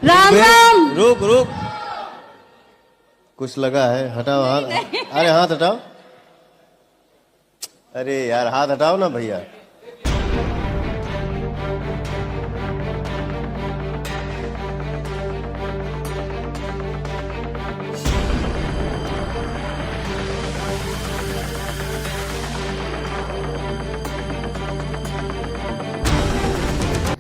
राम राम। रुक रुक, कुछ लगा है, हटाओ हाथ। अरे हाथ हटाओ, अरे यार हाथ हटाओ ना भैया।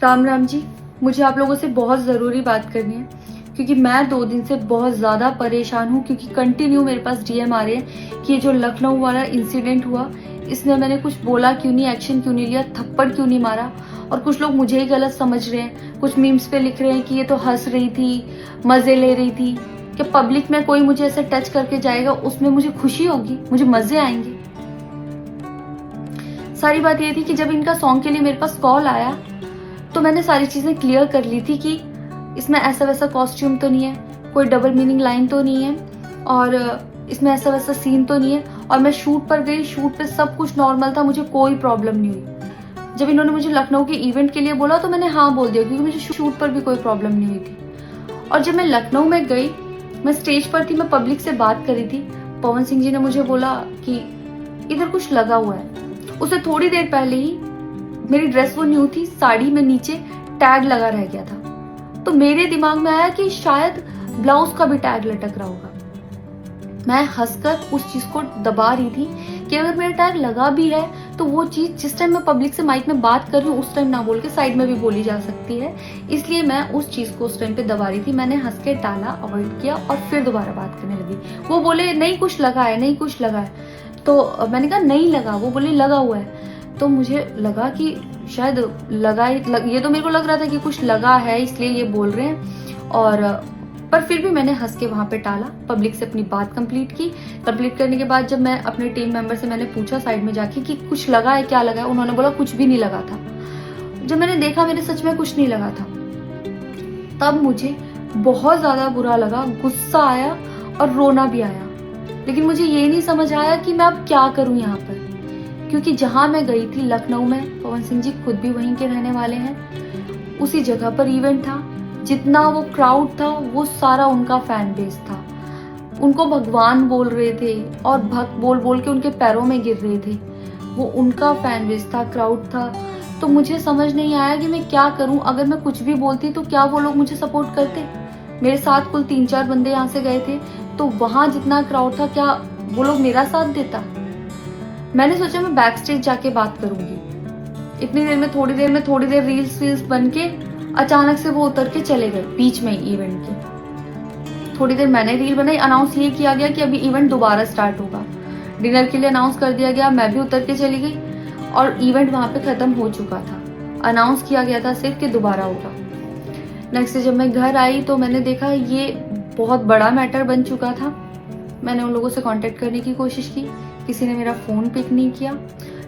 राम राम जी, मुझे आप लोगों से बहुत ज़रूरी बात करनी है क्योंकि मैं 2 दिन से बहुत ज़्यादा परेशान हूँ क्योंकि कंटिन्यू मेरे पास डीएम आ रहे हैं कि ये जो लखनऊ वाला इंसिडेंट हुआ, इसमें मैंने कुछ बोला क्यों नहीं, एक्शन क्यों नहीं लिया, थप्पड़ क्यों नहीं मारा। और कुछ लोग मुझे ही गलत समझ रहे हैं, कुछ मीम्स पे लिख रहे हैं कि ये तो हंस रही थी, मज़े ले रही थी। कि पब्लिक में कोई मुझे ऐसे टच करके जाएगा उसमें मुझे खुशी होगी, मुझे मज़े आएंगे। सारी बात ये थी कि जब इनका सॉन्ग के लिए मेरे पास कॉल आया तो मैंने सारी चीज़ें क्लियर कर ली थी कि इसमें ऐसा वैसा कॉस्ट्यूम तो नहीं है, कोई डबल मीनिंग लाइन तो नहीं है और इसमें ऐसा वैसा सीन तो नहीं है। और मैं शूट पर गई, शूट पे सब कुछ नॉर्मल था, मुझे कोई प्रॉब्लम नहीं हुई। जब इन्होंने मुझे लखनऊ के इवेंट के लिए बोला तो मैंने हाँ बोल दिया क्योंकि मुझे शूट पर भी कोई प्रॉब्लम नहीं हुई थी। और जब मैं लखनऊ में गई, मैं स्टेज पर थी, मैं पब्लिक से बात कर रही थी, पवन सिंह जी ने मुझे बोला कि इधर कुछ लगा हुआ है। उससे थोड़ी देर पहले ही मेरी ड्रेस वो न्यू थी, साड़ी में नीचे टैग लगा रह गया था, तो मेरे दिमाग में आया कि शायद ब्लाउज का भी टैग लटक रहा होगा। मैं हंसकर उस चीज को दबा रही थी कि अगर मेरा टैग लगा भी है तो वो चीज जिस टाइम मैं पब्लिक से माइक में बात कर रही हूँ उस टाइम ना बोल के साइड में भी बोली जा सकती है, इसलिए मैं उस चीज को उस टाइम पे दबा रही थी। मैंने हंस के टाला, अवॉइड किया और फिर दोबारा बात करने लगी। वो बोले नहीं कुछ लगा है, नहीं कुछ लगा है, तो मैंने कहा नहीं लगा। वो बोले लगा हुआ है। तो मुझे लगा कि शायद ये तो मेरे को लग रहा था कि कुछ लगा है इसलिए ये बोल रहे हैं। और पर फिर भी मैंने हंस के वहां पे टाला, पब्लिक से अपनी बात कंप्लीट की। कंप्लीट करने के बाद जब मैं अपने टीम मेंबर से मैंने पूछा साइड में जाके कि कुछ लगा है, क्या लगा है, उन्होंने बोला कुछ भी नहीं लगा था। जब मैंने देखा मेरे सच में कुछ नहीं लगा था, तब मुझे बहुत ज्यादा बुरा लगा, गुस्सा आया और रोना भी आया। लेकिन मुझे ये नहीं समझ आया कि मैं अब क्या करूं यहाँ पर, क्योंकि जहां मैं गई थी लखनऊ में, पवन सिंह जी खुद भी वहीं के रहने वाले हैं, उसी जगह पर इवेंट था। जितना वो क्राउड था वो सारा उनका फैन बेस था। उनको भगवान बोल रहे थे और भक्त बोल बोल के उनके पैरों में गिर रहे थे। वो उनका फैन बेस था, क्राउड था। तो मुझे समझ नहीं आया कि मैं क्या करूं। अगर मैं कुछ भी बोलती तो क्या वो लोग मुझे सपोर्ट करते? मेरे साथ कुल 3-4 बंदे यहाँ से गए थे, तो वहां जितना क्राउड था क्या वो लोग मेरा साथ देता? मैंने सोचा मैं बैक स्टेज जाके बात करूंगी। इतनी देर में थोड़ी देर रील्स बन के अचानक से वो उतर के चले गए बीच में इवेंट के। थोड़ी देर मैंने रील बनाई, अनाउंस ये किया गया कि अभी इवेंट दोबारा स्टार्ट होगा। डिनर के लिए अनाउंस कर दिया गया, मैं भी उतर के चली गई और इवेंट वहां पे खत्म हो चुका था। अनाउंस किया गया था सिर्फ कि दोबारा होगा। नेक्स्ट जब मैं घर आई तो मैंने देखा ये बहुत बड़ा मैटर बन चुका था। मैंने उन लोगों से कांटेक्ट करने की कोशिश की, किसी ने मेरा फोन पिक नहीं किया,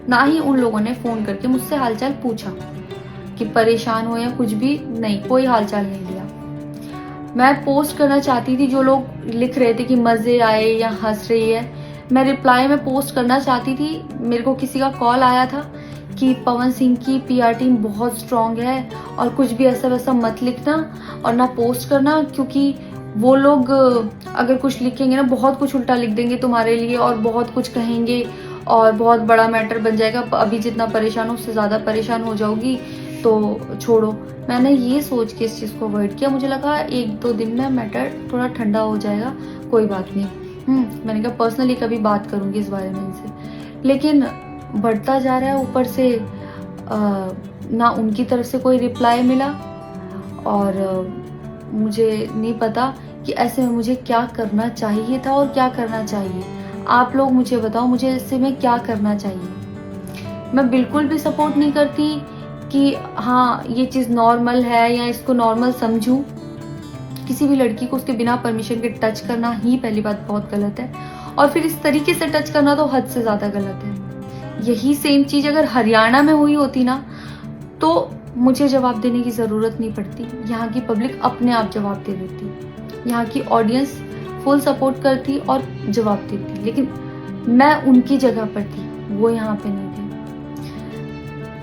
ना ही उन लोगों ने फोन करके मुझसे हालचाल पूछा कि परेशान हो या कुछ भी, नहीं, कोई हालचाल नहीं लिया। मैं पोस्ट करना चाहती थी, जो लोग लिख रहे थे कि मजे आए या हंस रही है, मैं रिप्लाई में पोस्ट करना चाहती थी। मेरे को किसी का कॉल आया था कि पवन सिंह की पीआर टीम बहुत स्ट्रांग है और कुछ भी ऐसा वैसा मत लिखना और ना पोस्ट करना, क्योंकि वो लोग अगर कुछ लिखेंगे ना बहुत कुछ उल्टा लिख देंगे तुम्हारे लिए और बहुत कुछ कहेंगे और बहुत बड़ा मैटर बन जाएगा। अभी जितना परेशान हो उससे ज़्यादा परेशान हो जाओगी, तो छोड़ो। मैंने ये सोच के इस चीज़ को अवॉइड किया। मुझे लगा 1-2 दिन में मैटर थोड़ा ठंडा हो जाएगा, कोई बात नहीं। मैंने कहा पर्सनली कभी बात करूँगी इस बारे में इनसे। लेकिन बढ़ता जा रहा है, ऊपर से ना उनकी तरफ से कोई रिप्लाई मिला और मुझे नहीं पता कि ऐसे में मुझे क्या करना चाहिए था और क्या करना चाहिए। आप लोग मुझे बताओ, मुझे ऐसे में क्या करना चाहिए? मैं बिल्कुल भी सपोर्ट नहीं करती कि हाँ ये चीज़ नॉर्मल है या इसको नॉर्मल समझूं। किसी भी लड़की को उसके बिना परमिशन के टच करना ही पहली बात बहुत गलत है, और फिर इस तरीके से टच करना तो हद से ज़्यादा गलत है। यही सेम चीज़ अगर हरियाणा में हुई होती ना तो मुझे जवाब देने की ज़रूरत नहीं पड़ती, यहाँ की पब्लिक अपने आप जवाब दे देती, यहाँ की ऑडियंस फुल सपोर्ट करती और जवाब देती। लेकिन मैं उनकी जगह पर थी, वो यहाँ पे नहीं थे।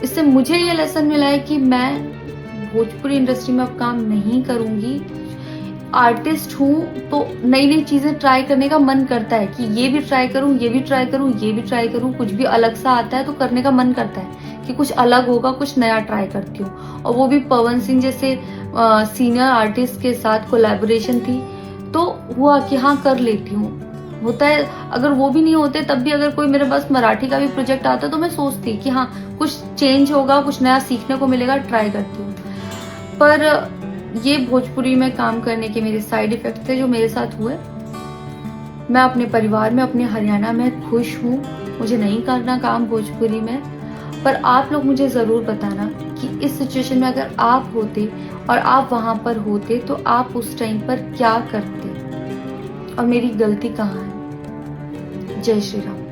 इससे मुझे ये लेसन मिला है कि मैं भोजपुरी इंडस्ट्री में अब काम नहीं करूँगी। आर्टिस्ट हूँ तो नई नई चीज़ें ट्राई करने का मन करता है कि ये भी ट्राई करूँ, ये भी ट्राई करूँ, ये भी ट्राई करूँ। कुछ भी अलग सा आता है तो करने का मन करता है कि कुछ अलग होगा, कुछ नया ट्राई करती हूँ। और वो भी पवन सिंह जैसे सीनियर आर्टिस्ट के साथ कोलैबोरेशन थी, तो हुआ कि हाँ कर लेती हूँ। होता है, अगर वो भी नहीं होते तब भी अगर कोई मेरे पास मराठी का भी प्रोजेक्ट आता तो मैं सोचती कि हाँ कुछ चेंज होगा, कुछ नया सीखने को मिलेगा, ट्राई करती हूँ। पर ये भोजपुरी में काम करने के मेरे साइड इफेक्ट थे जो मेरे साथ हुए। मैं अपने परिवार में, अपने हरियाणा में खुश हूँ, मुझे नहीं करना काम भोजपुरी में। पर आप लोग मुझे ज़रूर बताना कि इस सिचुएशन में अगर आप होते और आप वहाँ पर होते तो आप उस टाइम पर क्या करते और मेरी गलती कहाँ है। जय श्री राम।